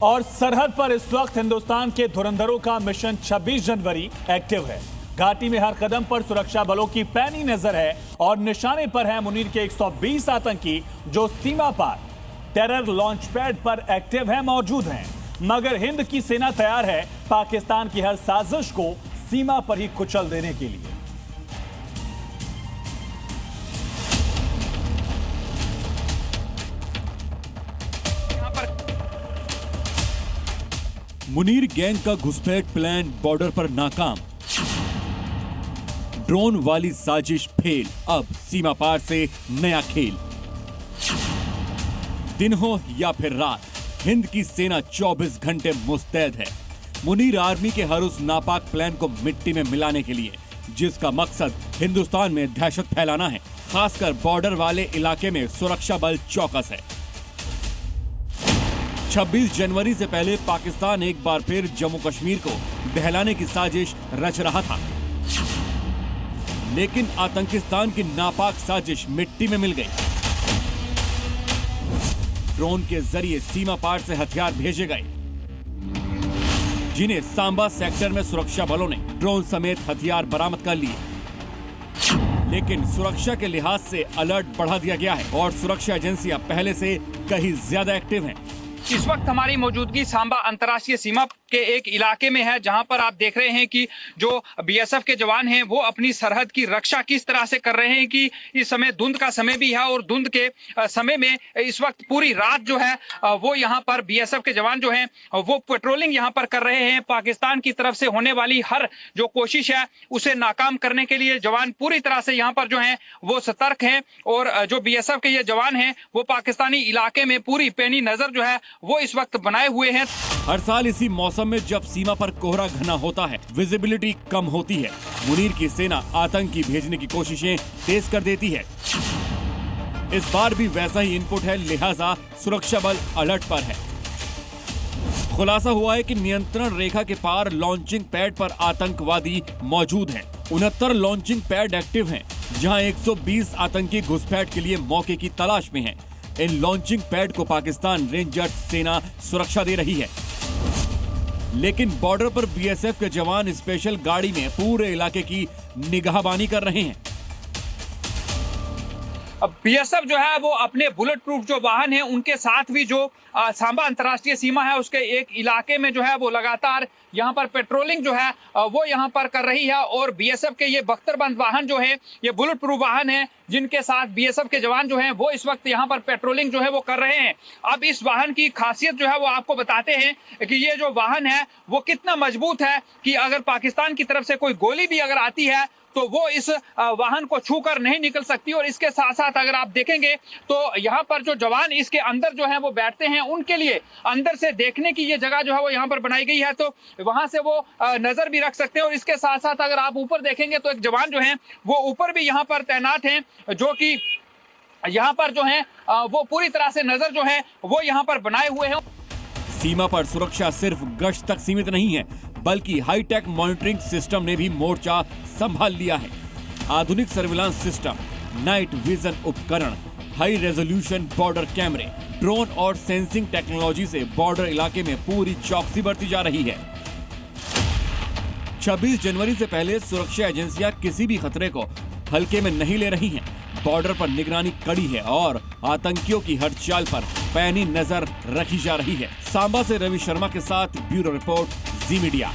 और सरहद पर इस वक्त हिंदुस्तान के धुरंधरों का मिशन 26 जनवरी एक्टिव है। घाटी में हर कदम पर सुरक्षा बलों की पैनी नजर है और निशाने पर है मुनीर के 120 आतंकी जो सीमा पार टेरर लॉन्च पैड पर एक्टिव है, मौजूद हैं। मगर हिंद की सेना तैयार है पाकिस्तान की हर साजिश को सीमा पर ही कुचल देने के लिए। मुनीर गैंग का घुसपैठ प्लान बॉर्डर पर नाकाम, ड्रोन वाली साजिश फेल, अब सीमा पार से नया खेल। दिन हो या फिर रात, हिंद की सेना 24 घंटे मुस्तैद है मुनीर आर्मी के हर उस नापाक प्लान को मिट्टी में मिलाने के लिए जिसका मकसद हिंदुस्तान में दहशत फैलाना है। खासकर बॉर्डर वाले इलाके में सुरक्षा बल चौकस है। 26 जनवरी से पहले पाकिस्तान एक बार फिर जम्मू कश्मीर को दहलाने की साजिश रच रहा था, लेकिन आतंकिस्तान की नापाक साजिश मिट्टी में मिल गई। ड्रोन के जरिए सीमा पार से हथियार भेजे गए, जिन्हें सांबा सेक्टर में सुरक्षा बलों ने ड्रोन समेत हथियार बरामद कर लिए। लेकिन सुरक्षा के लिहाज से अलर्ट बढ़ा दिया गया है और सुरक्षा एजेंसियां पहले से कहीं ज्यादा एक्टिव हैं। इस वक्त हमारी मौजूदगी सांबा अंतर्राष्ट्रीय सीमा के एक इलाके में है, जहां पर आप देख रहे हैं कि जो बीएसएफ के जवान हैं वो अपनी सरहद की रक्षा किस तरह से कर रहे हैं कि इस समय धुंध का समय भी है और धुंध के समय में इस वक्त पूरी रात जो है वो यहां पर बीएसएफ के जवान जो हैं वो पेट्रोलिंग यहां पर कर रहे हैं। पाकिस्तान की तरफ से होने वाली हर जो कोशिश है उसे नाकाम करने के लिए जवान पूरी तरह से यहाँ पर जो है वो सतर्क हैं और जो बीएसएफ के ये जवान हैं वो पाकिस्तानी इलाके में पूरी पैनी नजर जो है वो इस वक्त बनाए हुए हैं। हर साल इसी मौसम में जब सीमा पर कोहरा घना होता है, विजिबिलिटी कम होती है, मुनीर की सेना आतंकी भेजने की कोशिशें तेज कर देती है। इस बार भी वैसा ही इनपुट है, लिहाजा सुरक्षा बल अलर्ट पर है। खुलासा हुआ है कि नियंत्रण रेखा के पार लॉन्चिंग पैड पर आतंकवादी मौजूद हैं। 69 लॉन्चिंग पैड एक्टिव हैं, जहां 120 आतंकी घुसपैठ के लिए मौके की तलाश में हैं। इन लॉन्चिंग पैड को पाकिस्तान रेंजर्स सेना सुरक्षा दे रही है, लेकिन बॉर्डर पर बीएसएफ के जवान स्पेशल गाड़ी में पूरे इलाके की निगाहबानी कर रहे हैं। अब बीएसएफ जो है वो अपने बुलेट प्रूफ जो वाहन हैं उनके साथ भी जो सांबा अंतर्राष्ट्रीय सीमा है उसके एक इलाके में जो है वो लगातार यहाँ पर पेट्रोलिंग जो है वो यहाँ पर कर रही है और बीएसएफ के ये बख्तरबंद वाहन जो है ये बुलेट प्रूफ वाहन है जिनके साथ बीएसएफ के जवान जो हैं वो इस वक्त यहाँ पर पेट्रोलिंग जो है वो कर रहे हैं। अब इस वाहन की खासियत जो है वो आपको बताते हैं कि ये जो वाहन है वो कितना मजबूत है कि अगर पाकिस्तान की तरफ से कोई गोली भी अगर आती है तो वो इस वाहन को छूकर नहीं निकल सकती। और इसके साथ साथ अगर आप देखेंगे तो यहाँ पर जो जवान इसके अंदर जो है वो बैठते हैं, उनके लिए अंदर से देखने की ये जगह जो है वो यहाँ पर बनाई गई है, तो वहां से वो नजर भी रख सकते हैं। और इसके साथ साथ अगर आप ऊपर देखेंगे तो एक जवान जो है वो ऊपर भी यहाँ पर तैनात हैं, जो कि यहाँ पर जो है वो पूरी तरह से नजर जो है वो यहाँ पर बनाए हुए हैं। सीमा पर सुरक्षा सिर्फ गश्त तक सीमित नहीं है, बल्कि हाईटेक मॉनिटरिंग सिस्टम ने भी मोर्चा संभाल लिया है। आधुनिक सर्विलांस सिस्टम, नाइट विजन उपकरण, हाई रेजोल्यूशन बॉर्डर कैमरे, ड्रोन और सेंसिंग टेक्नोलॉजी से बॉर्डर इलाके में पूरी चौकसी बरती जा रही है। 26 जनवरी से पहले सुरक्षा एजेंसियां किसी भी खतरे को हल्के में नहीं ले रही हैं। बॉर्डर पर निगरानी कड़ी है और आतंकियों की हर चाल पर पैनी नजर रखी जा रही है। सांबा से रवि शर्मा के साथ ब्यूरो रिपोर्ट, जी मीडिया।